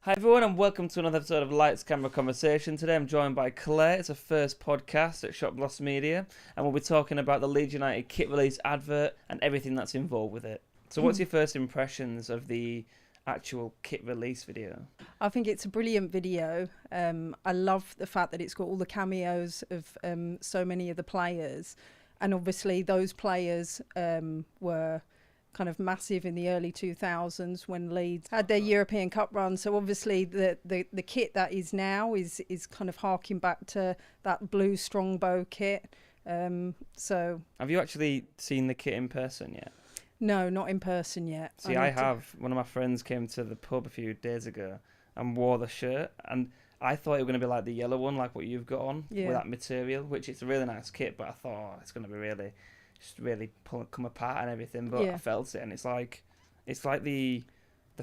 Hi everyone and welcome to another episode of Lights Camera Conversation. Today I'm joined by Claire. It's a first podcast at Shop Gloss Media and we'll be talking about the Leeds United kit release advert and everything that's involved with it. So what's your first impressions of the actual kit release video? I think it's a brilliant video. I love the fact that it's got all the cameos of so many of the players, and obviously those players were kind of massive in the early 2000s when Leeds had their European Cup run. So obviously the kit that is now is kind of harking back to that blue Strongbow kit. So have you actually seen the kit in person yet? No, not in person yet. See, I have. One of my friends came to the pub a few days ago and wore the shirt, and I thought it was going to be like the yellow one, like what you've got on, with that material, which it's a really nice kit, but I thought, it's going to be really come apart and everything, but I felt it, and it's like the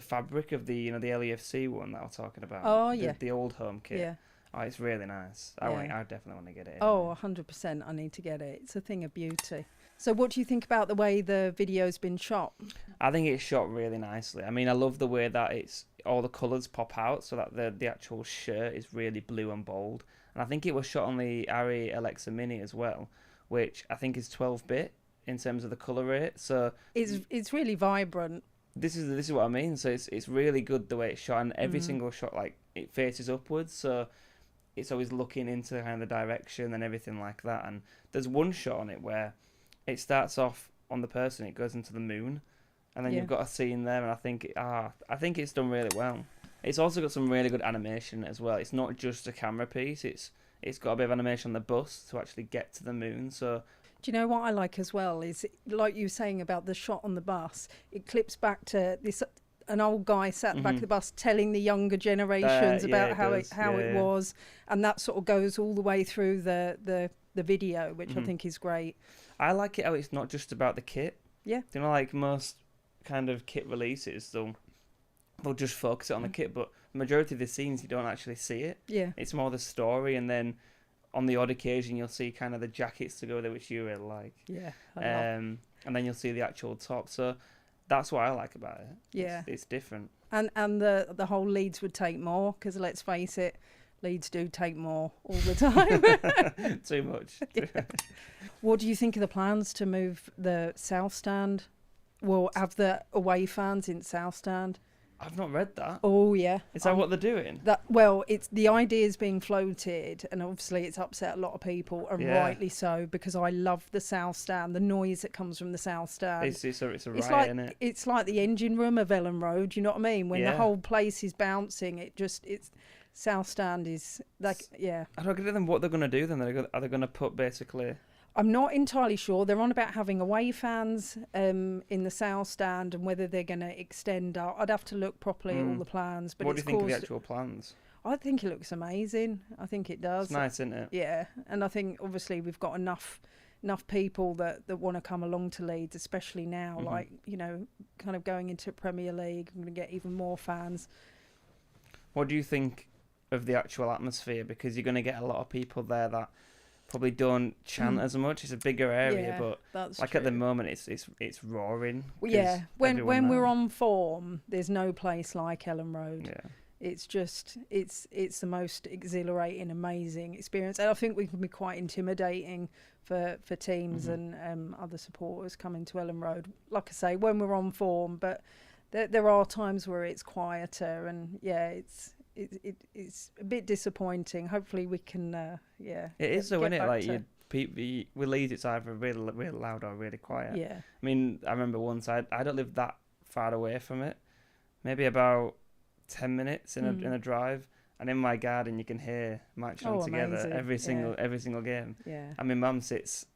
fabric of the the LUFC one that I was talking about. Oh yeah, the old home kit. Yeah. Oh, it's really nice. I definitely want to get it. Oh, 100%. I need to get it. It's a thing of beauty. So what do you think about the way the video's been shot? I think it's shot really nicely. I mean, I love the way that it's all the colours pop out, so that the actual shirt is really blue and bold. And I think it was shot on the Arri Alexa Mini as well, which I think is 12-bit in terms of the colour rate. So it's really vibrant. This is what I mean. So it's really good the way it's shot, and every single shot, like, it faces upwards, so it's always looking into kind of the direction and everything like that. And there's one shot on it where it starts off on the person, it goes into the moon, and then you've got a scene there, and I think it's done really well. It's also got some really good animation as well. It's not just a camera piece, it's got a bit of animation on the bus to actually get to the moon. So do you know what I like as well is, like you were saying about the shot on the bus, it clips back to an old guy sat at the back of the bus telling the younger generations about how it was, and that sort of goes all the way through the video, which I think is great. I like it how it's not just about the kit. Yeah. You know, like most kind of kit releases, they'll just focus it on the kit, but the majority of the scenes you don't actually see it. Yeah. It's more the story, and then on the odd occasion you'll see kind of the jackets to go with it, which you really like. Yeah. And then you'll see the actual top. So that's what I like about it. Yeah. It's different. And the whole Leeds would take more, because let's face it, Leeds do take more all the time. Too much. Yeah. What do you think of the plans to move the South Stand? Well, have the away fans in South Stand? I've not read that. Oh yeah. Is that what they're doing? It's the idea's being floated, and obviously it's upset a lot of people, and rightly so, because I love the South Stand, the noise that comes from the South Stand. It's a riot, isn't it? It's like the engine room of Ellen Road. You know what I mean? When the whole place is bouncing, it's South Stand is like, yeah. I don't get them. What they're going to do then? Are they going to put basically? I'm not entirely sure. They're on about having away fans in the South Stand, and whether they're going to extend out. I'd have to look properly at all the plans. But what do you think of the actual plans? I think it looks amazing. I think it does. It's nice, isn't it? Yeah, and I think obviously we've got enough people that want to come along to Leeds, especially now. Like, kind of going into Premier League, I'm going to get even more fans. What do you think of the actual atmosphere? Because you're going to get a lot of people there that probably don't chant as much. It's a bigger area, but that's like true. At the moment it's roaring. Yeah, when we're on form, there's no place like Ellen Road. Yeah. It's just it's the most exhilarating, amazing experience, and I think we can be quite intimidating for teams and other supporters coming to Ellen Road. Like I say, when we're on form, but there are times where it's quieter, and it's a bit disappointing. Hopefully we can it is though, isn't it? Like with Leeds, it's either really loud or really quiet. Yeah. I mean, I remember once I don't live that far away from it, maybe about 10 minutes in a drive, and in my garden you can hear marching on together amazing. every single game. Yeah. And my mum sits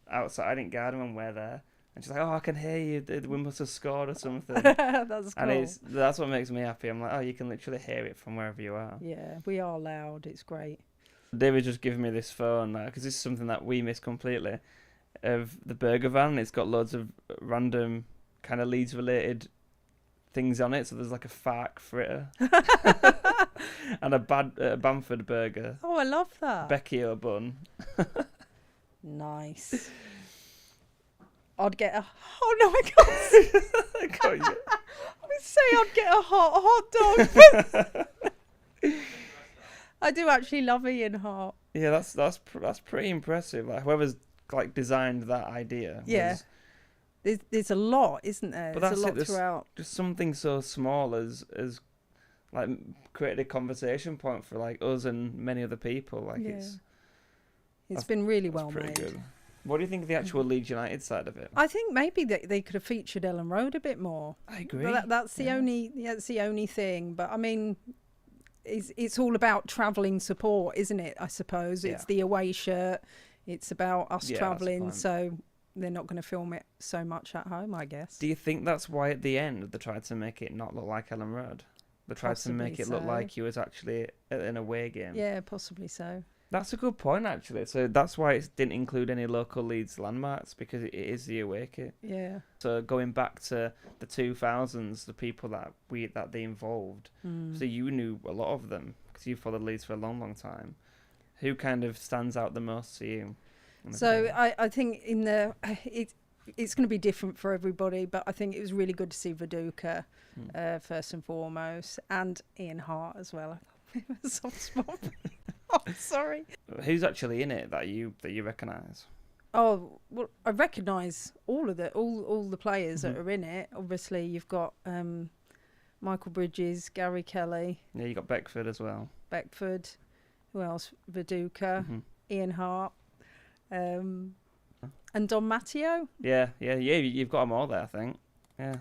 outside in garden when we're there, and she's like, "Oh, I can hear you. We must have scored or something." That's cool. And that's what makes me happy. I'm like, oh, you can literally hear it from wherever you are. Yeah, we are loud. It's great. David just gave me this phone because this is something that we miss completely, of the burger van. It's got loads of random kind of Leeds related things on it. So there's like a Fark fritter and a Bamford burger. Oh, I love that. Becchio bun. Nice. I'd get a... Oh, no, I can't say. I got you. I would say I'd get a hot dog. I do actually love Ian Hart. Yeah, that's pretty impressive. Like whoever's like designed that idea. Yeah. There's a lot, isn't there? But There's that's a lot it. throughout. Just something so small as like created a conversation point for like us and many other people. Like it's been really that's well pretty made. good. What do you think of the actual Leeds United side of it? I think maybe they could have featured Ellen Road a bit more. I agree. But that's the only thing. But I mean, it's all about travelling support, isn't it? I suppose it's the away shirt. It's about us travelling, so they're not going to film it so much at home, I guess. Do you think that's why at the end they tried to make it not look like Ellen Road? They tried to make it look like he was actually at an away game. Yeah, possibly so. That's a good point, actually. So that's why it didn't include any local Leeds landmarks, because it is the away kit. Yeah. So going back to the 2000s, the people that they involved, so you knew a lot of them because you followed Leeds for a long, long time. Who kind of stands out the most to you? So I think it's going to be different for everybody, but I think it was really good to see Viduka first and foremost, and Ian Hart as well. Soft spot. Oh, sorry. Who's actually in it that you recognise? Oh, well, I recognise all the players that are in it. Obviously, you've got Michael Bridges, Gary Kelly. Yeah, you got Beckford as well. Beckford. Who else? Viduka, Ian Hart, and Don Matteo. Yeah. You've got them all there, I think. Yeah.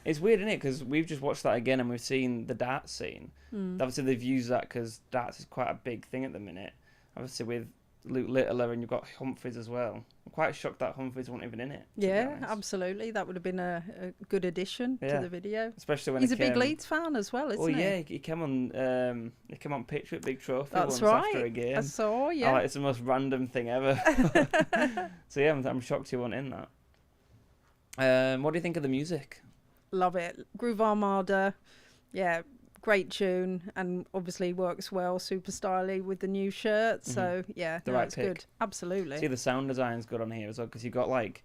It's weird, isn't it? Because we've just watched that again and we've seen the darts scene. Obviously, they've used that because darts is quite a big thing at the minute. Obviously, with Luke Littler and you've got Humphreys as well. I'm quite shocked that Humphreys wasn't even in it. Yeah, absolutely. That would have been a good addition to the video. Especially when he's a big Leeds fan as well, isn't he? Oh yeah, he came on pitch with Big Trophy That's once right. after a game. I saw, yeah. It's the most random thing ever. So yeah, I'm shocked he wasn't in that. What do you think of the music? Love it. Groove Armada, yeah, great tune, and obviously works well, super stylish with the new shirt. So yeah, it's good. Absolutely. See, the sound design's good on here as well, because you've got like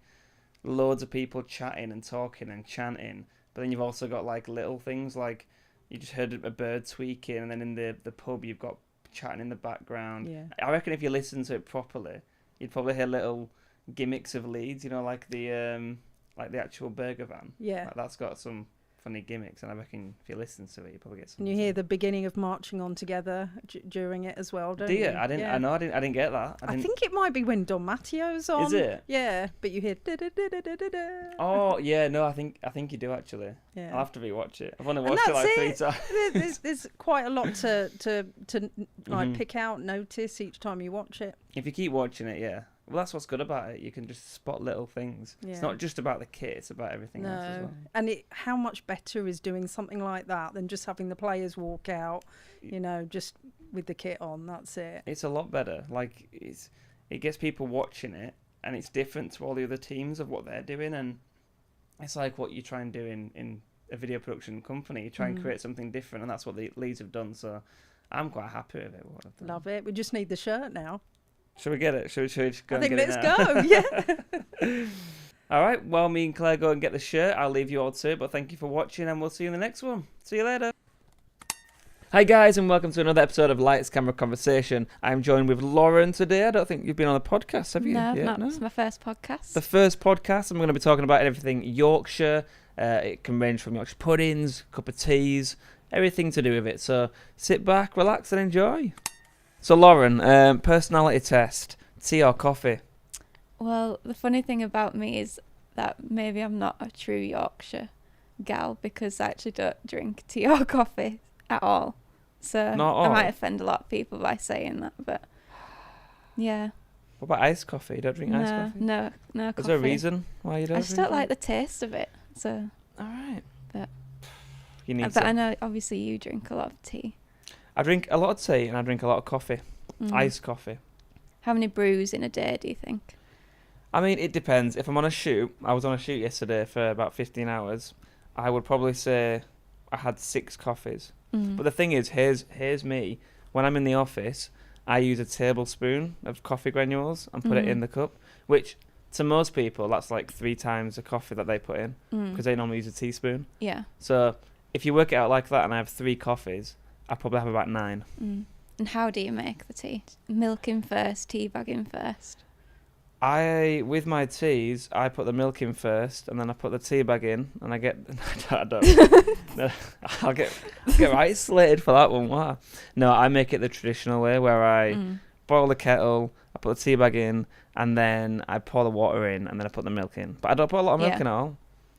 loads of people chatting and talking and chanting, but then you've also got like little things like you just heard a bird tweaking, and then in the pub you've got chatting in the background. Yeah. I reckon if you listen to it properly, you'd probably hear little gimmicks of Leeds, like the actual burger van. Yeah. That's got some funny gimmicks, and I reckon if you listen to it, you probably get some. And you hear the beginning of marching on together during it as well, don't you? you? I didn't get that. I think it might be when Don Matteo's on. Is it? Yeah, but you hear. Oh yeah, no, I think you do actually. Yeah. I'll have to rewatch it. I've only watched it like 3 times. There's quite a lot to like pick out, notice each time you watch it. If you keep watching it, yeah. Well, that's what's good about it. You can just spot little things. Yeah. It's not just about the kit; it's about everything else as well. And how much better is doing something like that than just having the players walk out, just with the kit on. That's it. It's a lot better. Like it gets people watching it, and it's different to all the other teams of what they're doing. And it's like what you try and do in a video production company. You try and create something different, and that's what the Leeds have done. So I'm quite happy with it. Love it. We just need the shirt now. Shall we get it? Shall we go I think and get it now? let's go, yeah. All right, well, me and Claire go and get the shirt. I'll leave you all to it, but thank you for watching, and we'll see you in the next one. See you later. Hi, guys, and welcome to another episode of Lights, Camera, Conversation. I'm joined with Lauren today. I don't think you've been on the podcast, have you? No, not. It's my first podcast. The first podcast, and we're going to be talking about everything Yorkshire. It can range from Yorkshire puddings, cup of teas, everything to do with it. So sit back, relax, and enjoy. So, Lauren, personality test, tea or coffee? Well, the funny thing about me is that maybe I'm not a true Yorkshire gal, because I actually don't drink tea or coffee at all. So I might offend a lot of people by saying that, but yeah. What about iced coffee? You don't drink iced coffee? No coffee. Is there a reason why you don't? I just don't like the taste of it. So. All right. But you need I know obviously you drink a lot of tea. I drink a lot of tea and I drink a lot of coffee. Iced coffee. How many brews in a day do you think? I mean, it depends. If I'm on a shoot, I was on a shoot yesterday for about 15 hours, I would probably say I had 6 coffees. But the thing is, here's me. When I'm in the office, I use a tablespoon of coffee granules and put it in the cup, which to most people, that's like 3 times the coffee that they put in, because they normally use a teaspoon. Yeah. So if you work it out like that and I have 3 coffees, I probably have about 9. And how do you make the tea? Milking first, tea bagging first? With my teas, I put the milk in first, and then I put the tea bag in, and I get... I don't. No, I'll get right slated for that one. Wow. No, I make it the traditional way, where I boil the kettle, I put the tea bag in, and then I pour the water in, and then I put the milk in. But I don't put a lot of milk in at all.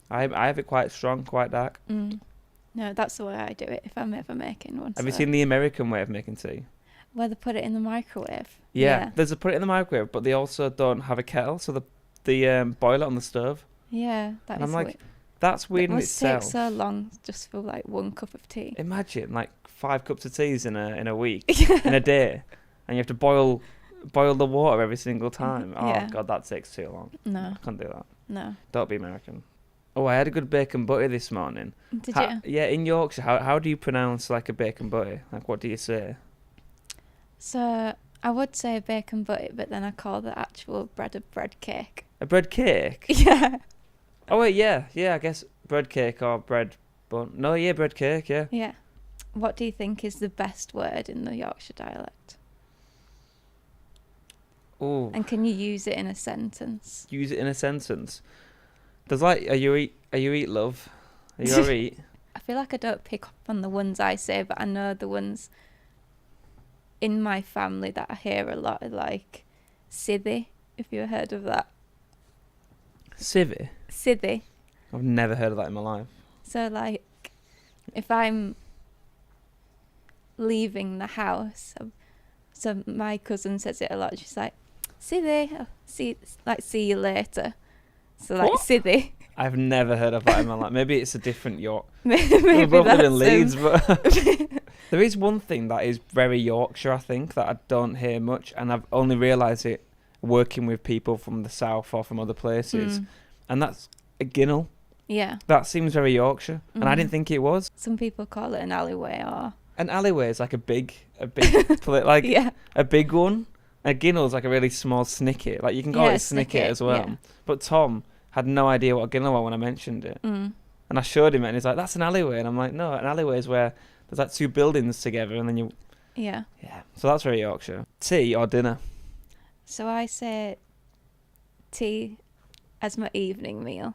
I have it quite strong, quite dark. No, that's the way I do it if I'm ever making one. Have you seen the American way of making tea? Where they put it in the microwave. Yeah, there's a put it in the microwave, but they also don't have a kettle, so they boil it on the stove. Yeah, and I'm like, that's weird in itself. It must take so long just for like 1 cup of tea. Imagine like 5 cups of teas in a week, in a day, and you have to boil the water every single time. Oh God, that takes too long. No, I can't do that. No, don't be American. Oh, I had a good bacon butty this morning. Did you? Yeah, in Yorkshire. How do you pronounce like a bacon butty? Like, what do you say? So I would say bacon butty, but then I call the actual bread a bread cake. A bread cake? Yeah. Oh wait, yeah. I guess bread cake or bread bun. No, yeah, bread cake. Yeah. Yeah. What do you think is the best word in the Yorkshire dialect? Oh. And can you use it in a sentence? Use it in a sentence. There's like, are you eat love? Are you alright? I feel like I don't pick up on the ones I say, but I know the ones in my family that I hear a lot are like sithy, if you've heard of that. Civvy? Sithy. I've never heard of that in my life. So like, if I'm leaving the house, so my cousin says it a lot, she's like, sithy, see you later. So like, sithy. I've never heard of that in my life. Maybe it's a different York. Maybe we both live in Leeds, him. But there is one thing that is very Yorkshire, I think, that I don't hear much, and I've only realised it working with people from the south or from other places, and that's a ginnel. Yeah. That seems very Yorkshire, and I didn't think it was. Some people call it an alleyway, or... An alleyway is like a big like a big one. A ginnel's like a really small snicket. Like, you can call it a snicket as well. Yeah. But Tom had no idea what a ginnel was when I mentioned it. And I showed him it, and he's like, that's an alleyway. And I'm like, no, an alleyway is where there's like 2 buildings together, and then you... Yeah. So that's very Yorkshire. Tea or dinner? So I say tea as my evening meal.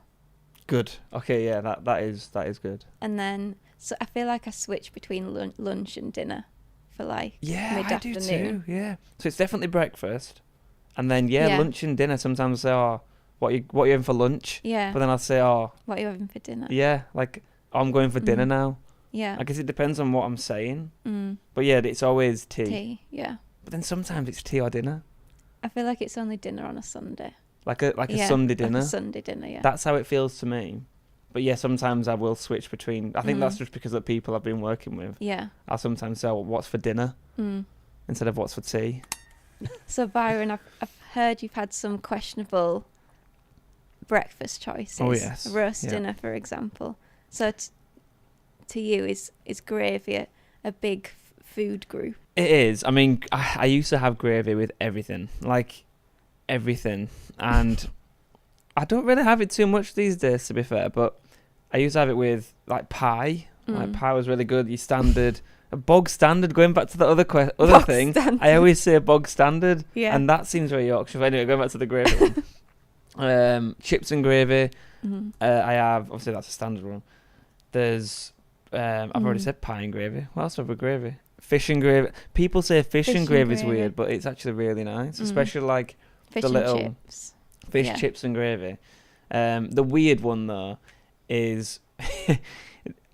Good. Okay, yeah, that is good. And then, so I feel like I switch between lunch and dinner for like mid-afternoon. I do too, yeah. So it's definitely breakfast. And then, lunch and dinner. Sometimes I say, what you having for lunch? Yeah. But then I'll say, what are you having for dinner? Yeah, like, I'm going for dinner now. Yeah. I guess it depends on what I'm saying. But yeah, it's always tea. Tea, yeah. But then sometimes it's tea or dinner. I feel like it's only dinner on a Sunday. Like a Sunday dinner? Like a Sunday dinner, yeah. That's how it feels to me. But yeah, sometimes I will switch between... I think that's just because of the people I've been working with. Yeah. I'll sometimes say, what's for dinner? Instead of what's for tea. So, Byron, I've heard you've had some questionable breakfast choices. Oh, yes. A roast dinner, for example. So, to you, is gravy a big food group? It is. I mean, I used to have gravy with everything. Like, everything. And I don't really have it too much these days, to be fair. But I used to have it with, like, pie. Like, pie was really good. Your standard... A bog standard, going back to the other thing, standard. I always say bog standard, and that seems very Yorkshire. But anyway, going back to the gravy one. Chips and gravy. I have, obviously that's a standard one. There's, I've already said pie and gravy. What else have we gravy? Fish and gravy. People say fish and gravy is weird, but it's actually really nice, especially like fish the little chips. Fish, chips and gravy. The weird one though is, I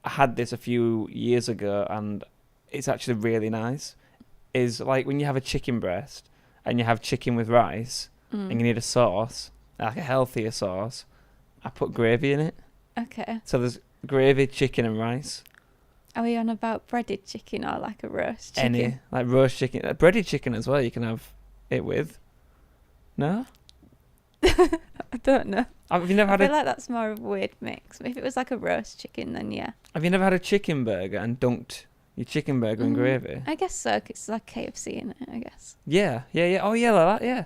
had this a few years ago, and it's actually really nice, is like when you have a chicken breast and you have chicken with rice and you need a sauce, like a healthier sauce, I put gravy in it. Okay. So there's gravy, chicken and rice. Are we on about breaded chicken or like a roast chicken? Any, like roast chicken. Breaded chicken as well you can have it with. No? I don't know. Have you never had I feel like that's more of a weird mix. If it was like a roast chicken, then yeah. Have you never had a chicken burger and dunked your chicken burger in gravy? I guess so. It's like KFC in it, I guess. Yeah. Oh, yeah, like that, yeah.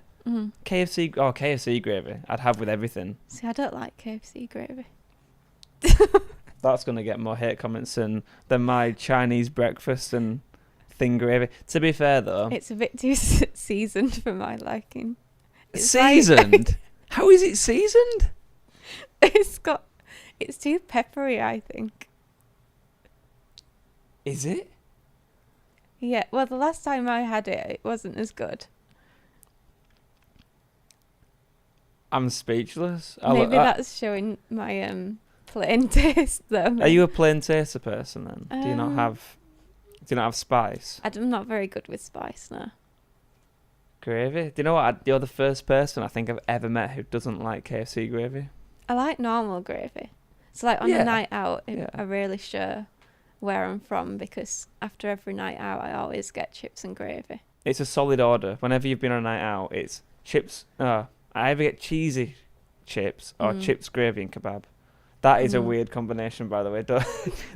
KFC gravy. I'd have with everything. See, I don't like KFC gravy. That's going to get more hate comments than my Chinese breakfast and thin gravy. To be fair, though... It's a bit too seasoned for my liking. Seasoned? How is it seasoned? It's too peppery, I think. Is it? Yeah, well, the last time I had it, it wasn't as good. I'm speakchess. Maybe that's showing my plain taste, though. Are you a plain taster person then? Do you not have spice? I'm not very good with spice, no. Gravy? Do you know what? You're the first person I think I've ever met who doesn't like KFC gravy. I like normal gravy. So, like, on a night out, I really show where I'm from, because after every night out, I always get chips and gravy. It's a solid order. Whenever you've been on a night out, it's chips. I either get cheesy chips or chips, gravy, and kebab. That is a weird combination, by the way.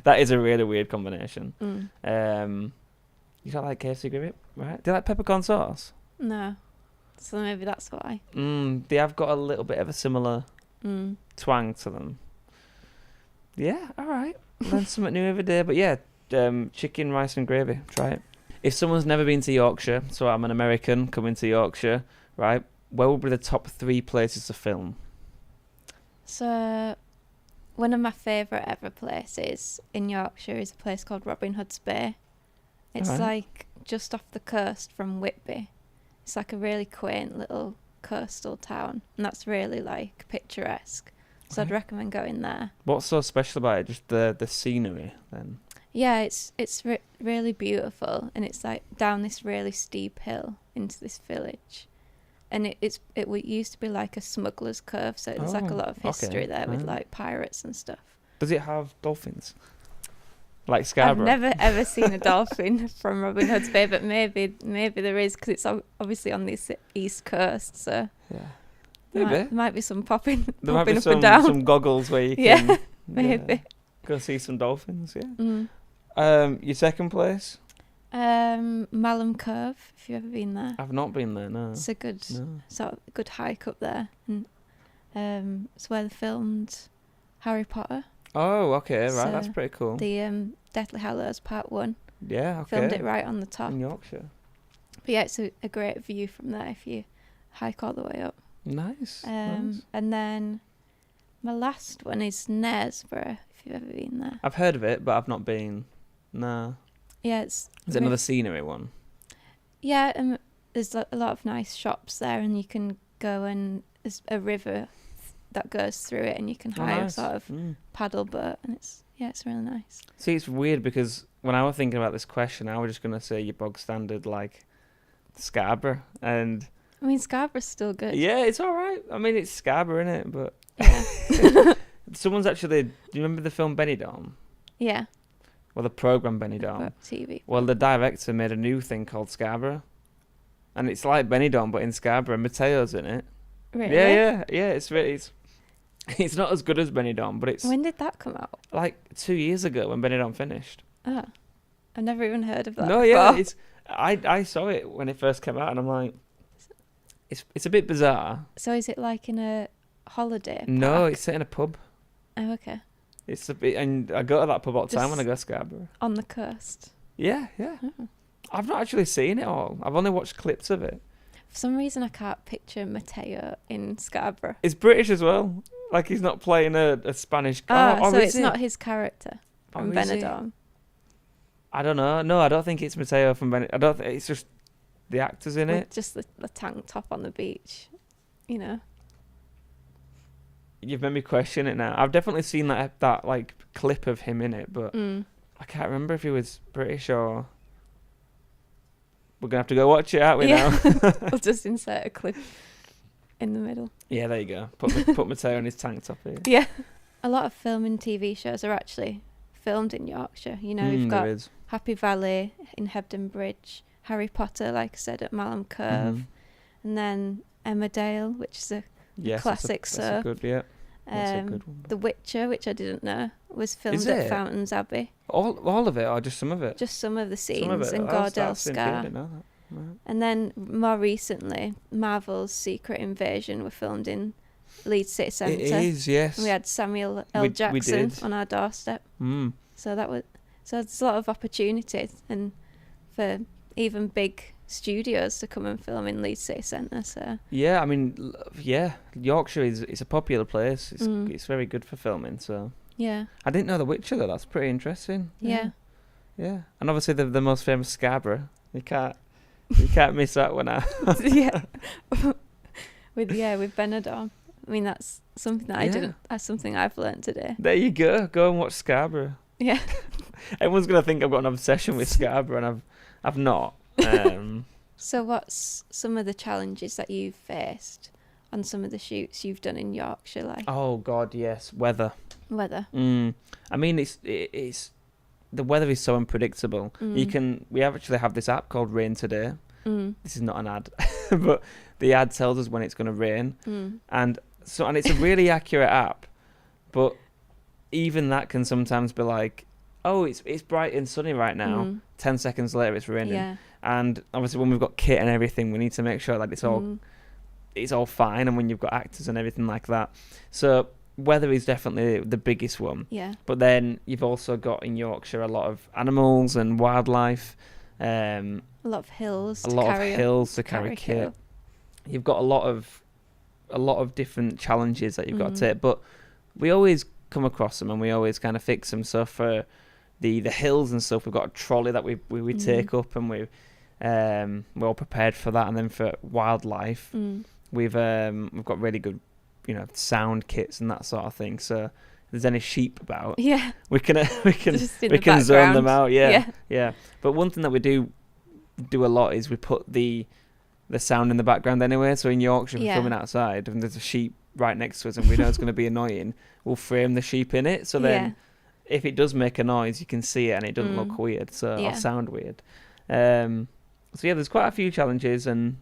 That is a really weird combination. You don't like KFC gravy, right? Do you like peppercorn sauce? No. So maybe that's why. They have got a little bit of a similar twang to them. Yeah, all right. Learn something new every day. But yeah, chicken, rice and gravy. Try it. If someone's never been to Yorkshire, so I'm an American coming to Yorkshire, right? Where would be the top 3 places to film? So, one of my favourite ever places in Yorkshire is a place called Robin Hood's Bay. It's like just off the coast from Whitby. It's like a really quaint little coastal town, and that's really like picturesque. So I'd recommend going there. What's so special about it? Just the scenery, then? Yeah, it's really beautiful, and it's like down this really steep hill into this village, and it used to be like a smuggler's cove, so there's like a lot of history there with like pirates and stuff. Does it have dolphins? Like Scarborough? I've never ever seen a dolphin from Robin Hood's Bay, but maybe there is, because it's obviously on this east coast, so yeah. There might be some popping there might be up some, and down. Some goggles where you can maybe go see some dolphins. Yeah. Your second place? Malham Cove. If you've ever been there. I've not been there. No. It's a good sort of good hike up there, and it's where they filmed Harry Potter. Oh, okay, right. So that's pretty cool. The Deathly Hallows Part 1. Yeah, okay. Filmed it right on the top in Yorkshire. But yeah, it's a great view from there if you hike all the way up. Nice. And then my last one is Knaresborough, if you've ever been there. I've heard of it, but I've not been. No. Yeah, Is it another scenery one? Yeah, there's a lot of nice shops there, and you can go, and there's a river that goes through it, and you can hire a sort of paddle boat, and it's really nice. See, it's weird because when I was thinking about this question, I was just gonna say your bog standard like Scarborough, and I mean Scarborough's still good. Yeah, it's all right. I mean, it's Scarborough, innit? But yeah. Someone's actually. Do you remember the film Benidorm? Yeah. Well, the program Benidorm. TV. Well, the director made a new thing called Scarborough, and it's like Benidorm but in Scarborough. Mateo's in it. Really? Yeah. It's not as good as Benidorm, but it's. When did that come out? Like 2 years ago when Benidorm finished. Oh, I've never even heard of that. No, yeah, it's. I saw it when it first came out, and I'm like, it's a bit bizarre. So is it like in a holiday park? No, it's set in a pub. Oh, okay. It's a bit, and I go to that pub all the time when I go to Scarborough. On the coast. Yeah. Oh. I've not actually seen it all. I've only watched clips of it. For some reason, I can't picture Mateo in Scarborough. It's British as well. Like he's not playing a Spanish. So it's not his character from Benidorm. I don't know. No, I don't think it's Mateo from Benidorm. I don't. It's just the actors in it. Just the tank top on the beach, you know. You've made me question it now. I've definitely seen that like clip of him in it, but I can't remember if he was British or. We're gonna have to go watch it, aren't we? Now? We'll just insert a clip in the middle. Yeah, there you go. Put Mateo in his tank top here. Yeah, a lot of film and TV shows are actually filmed in Yorkshire. You know, we've got Happy Valley in Hebden Bridge, Harry Potter, like I said, at Malham Cove, and then Emmerdale, which is a classic soap. That's a good, that's a good one. The Witcher, which I didn't know, was filmed at Fountains Abbey. All of it, or just some of it? Just some of the scenes in Gordell Scar. And then more recently, Marvel's Secret Invasion were filmed in Leeds City Centre. It is, yes. And we had Samuel L. Jackson on our doorstep. So there's a lot of opportunities, and for even big studios to come and film in Leeds City Centre. So yeah, I mean, Yorkshire is a popular place. It's very good for filming. So yeah, I didn't know The Witcher though. That's pretty interesting. Yeah. And obviously the most famous Scarborough. You can't miss that one out. Yeah, with Benidorm. I mean, that's something that I didn't. That's something I've learnt today. There you go. Go and watch Scarborough. Yeah. Everyone's gonna think I've got an obsession with Scarborough, and I've not. So what's some of the challenges that you've faced on some of the shoots you've done in Yorkshire? Like, oh God, yes, weather. I mean, it's the weather is so unpredictable. We actually have this app called Rain Today. This is not an ad, but the ad tells us when it's going to rain, and it's a really accurate app, but even that can sometimes be like, oh, it's bright and sunny right now. 10 seconds later, it's raining. Yeah. And obviously, when we've got kit and everything, we need to make sure that it's all fine. And when you've got actors and everything like that, so weather is definitely the biggest one. Yeah. But then you've also got in Yorkshire a lot of animals and wildlife. A lot of hills. To carry kit. You've got a lot of different challenges that you've got to take, but we always come across them and we always kind of fix them. So for the hills and stuff, we've got a trolley that we take up, and we're all prepared for that. And then for wildlife, we've got really good, sound kits and that sort of thing. So if there's any sheep about, we can zone them out. Yeah. But one thing that we do a lot is we put the sound in the background anyway. So in Yorkshire, we're filming outside, and there's a sheep right next to us, and we know it's going to be annoying. We'll frame the sheep in it, so then if it does make a noise, you can see it, and it doesn't look weird, or sound weird. So there's quite a few challenges, and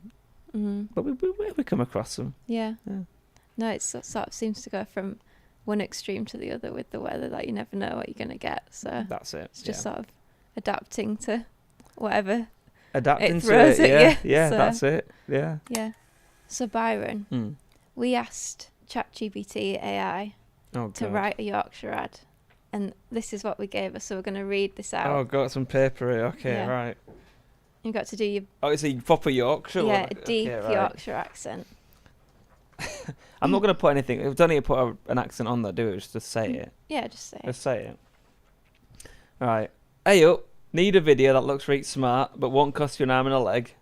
but we come across them. Yeah. No, it sort of seems to go from one extreme to the other with the weather, that you never know what you're going to get. So that's it. It's just sort of adapting to whatever. Adapting it throws to it, at you. Yeah, so, that's it. Yeah. Yeah. So Byron, we asked ChatGPT AI to write a Yorkshire ad, and this is what we gave us. So we're going to read this out. Oh, got some paper here. Okay, right. You've got to do your... Oh, it's a proper Yorkshire one. Yeah, a deep Yorkshire accent. I'm not going to put anything... We don't need to put an accent on there, do we? Just say it. Yeah, just say it. Just say it. All right. Hey up. Need a video that looks really smart, but won't cost you an arm and a leg.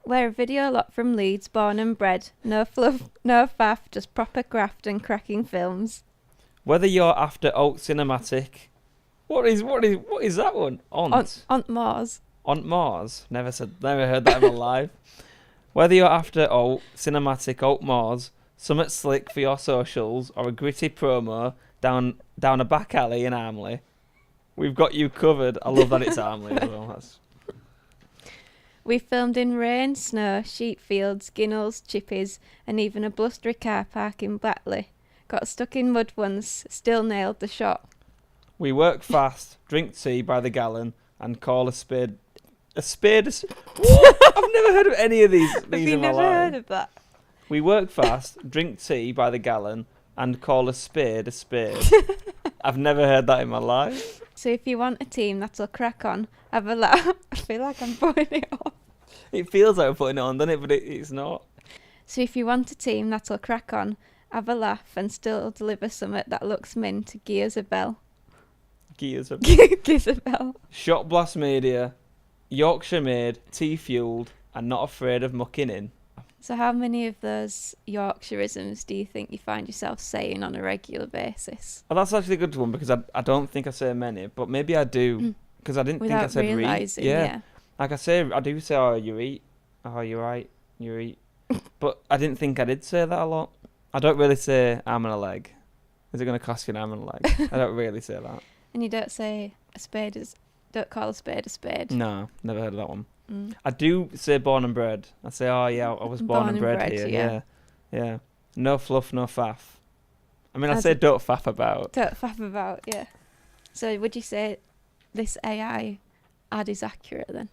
We're a video lot from Leeds, born and bred. No fluff, no faff, just proper craft and cracking films. Whether you're after alt cinematic... What is that one? Aunt Mars. Aunt Mars? Never heard that in my life. Whether you're after alt cinematic, alt Mars, something slick for your socials, or a gritty promo down a back alley in Armley, we've got you covered. I love that it's Armley as well. We filmed in rain, snow, sheep fields, ginnels, chippies, and even a blustery car park in Blackley. Got stuck in mud once, still nailed the shot. We work fast, drink tea by the gallon, and call a spade. What? I've never heard of any of these Have in you my never life. heard of that? We work fast, drink tea by the gallon, and call a spade a spade. I've never heard that in my life. So if you want a team that'll crack on, have a laugh. I feel like I'm putting it on. It feels like I'm putting it on, doesn't it? But it's not. So if you want a team that'll crack on, have a laugh, and still deliver something that looks mint, gears a bell. Gears a bell. Gears a bell. Shot Blast Media, Yorkshire made, tea fueled, and not afraid of mucking in. So how many of those Yorkshireisms do you think you find yourself saying on a regular basis? Oh, that's actually a good one, because I don't think I say many, but maybe I do, because I didn't think I said read. Yeah. Like I do say, oh, you eat, oh, you're right, you eat. But I didn't think I did say that a lot. I don't really say arm and a leg. Is it going to cost you an arm and a leg? I don't really say that. And you don't say don't call a spade a spade? No, never heard of that one. I do say born and bred. I say, oh yeah, I was born and bred here. Yeah. No fluff, no faff. I mean, I say don't faff about. Don't faff about, yeah. So would you say this AI ad is accurate then?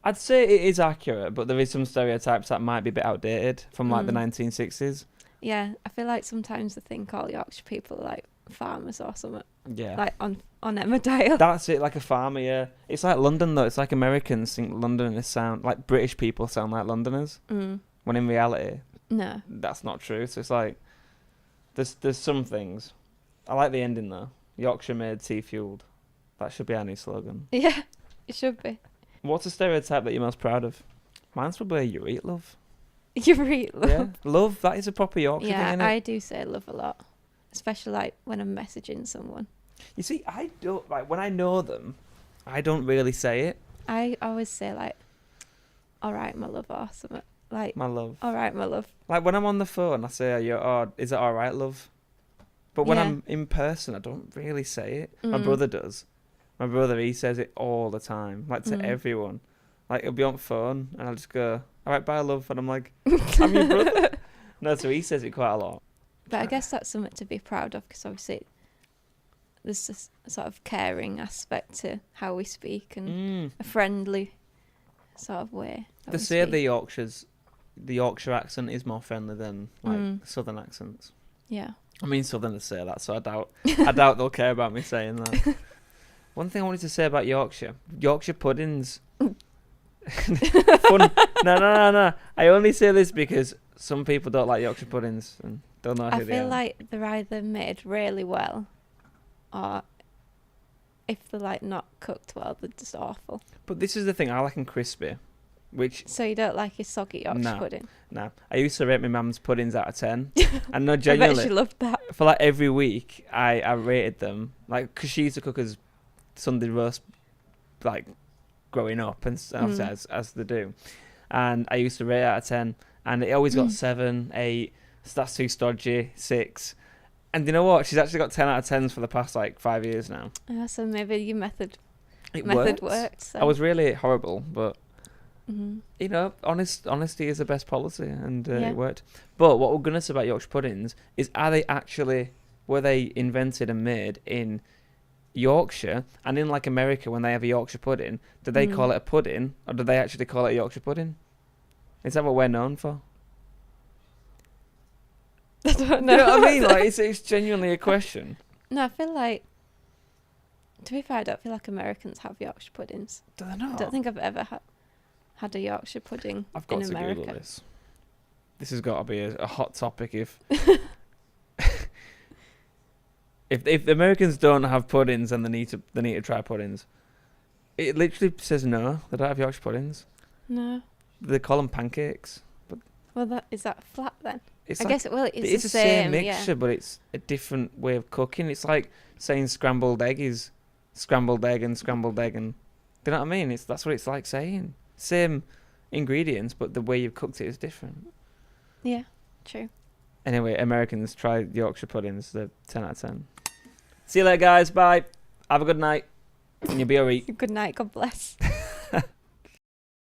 I'd say it is accurate, but there is some stereotypes that might be a bit outdated from like the 1960s. Yeah, I feel like sometimes I think all Yorkshire people are like farmers or something. Yeah. Like on Emmerdale. That's it, like a farmer, yeah. It's like London, though. It's like Americans think Londoners sound... Like British people sound like Londoners. When in reality... No. That's not true. So it's like... There's some things. I like the ending, though. Yorkshire made, tea fueled. That should be our new slogan. Yeah, it should be. What's a stereotype that you're most proud of? Mine's probably you eat love. You eat love? Yeah, love, that is a proper Yorkshire thing, Yeah, innit? I do say love a lot. Especially like when I'm messaging someone. You see, I don't... Like, when I know them, I don't really say it. I always say like, alright, my love, or something. Like, My love. Alright, my love. Like, when I'm on the phone, I say, is it alright, love? But when I'm in person, I don't really say it. My brother does. My brother, he says it all the time, like to everyone. Like, he'll be on phone, and I'll just go, alright, bye, love. And I'm like, I'm your brother. No, so he says it quite a lot. But I guess that's something to be proud of, because obviously there's this sort of caring aspect to how we speak, and a friendly sort of way. They say the Yorkshire accent is more friendly than like Southern accents. Yeah. I mean, Southerners say that, so I doubt they'll care about me saying that. One thing I wanted to say about Yorkshire puddings. Fun. No. I only say this because some people don't like Yorkshire puddings and don't know who they are. I feel like they're either made really well, or if they're like not cooked well, they're just awful. But this is the thing, I like them crispy. So you don't like your soggy Yorkshire pudding? No. I used to rate my mum's puddings out of 10. And no, genuinely. I bet she loved that. For like every week, I rated them. Like, because she used to cook us Sunday roast, like, growing up, and as they do. And I used to rate it out of 10. And it always got 7, 8. So that's too stodgy, 6. And you know what? She's actually got 10 out of 10s for the past, like, 5 years now. So maybe your method worked. So. I was really horrible, but... You know, honesty is the best policy, and it worked. But what we're going to say about Yorkshire puddings is, were they invented and made in Yorkshire? And in like America, when they have a Yorkshire pudding, do they call it a pudding, or do they actually call it a Yorkshire pudding? Is that what we're known for? I don't know. You know what I mean? Like, it's genuinely a question. No, I feel like, to be fair, I don't feel like Americans have Yorkshire puddings. Do they not? I don't think I've ever had a Yorkshire pudding I've got in to America. Google this. This has got to be a hot topic if if the Americans don't have puddings and they need to try puddings. It literally says no, they don't have Yorkshire puddings. No. They call them pancakes. But well, is that flat then? It's it's the same mixture, but it's a different way of cooking. It's like saying scrambled egg is scrambled egg and scrambled egg, and do you know what I mean? That's what it's like saying. Same ingredients, but the way you've cooked it is different. Yeah, true. Anyway, Americans, try Yorkshire puddings. They're 10 out of 10. See you later, guys. Bye. Have a good night. And you'll be alright. Good night. God bless.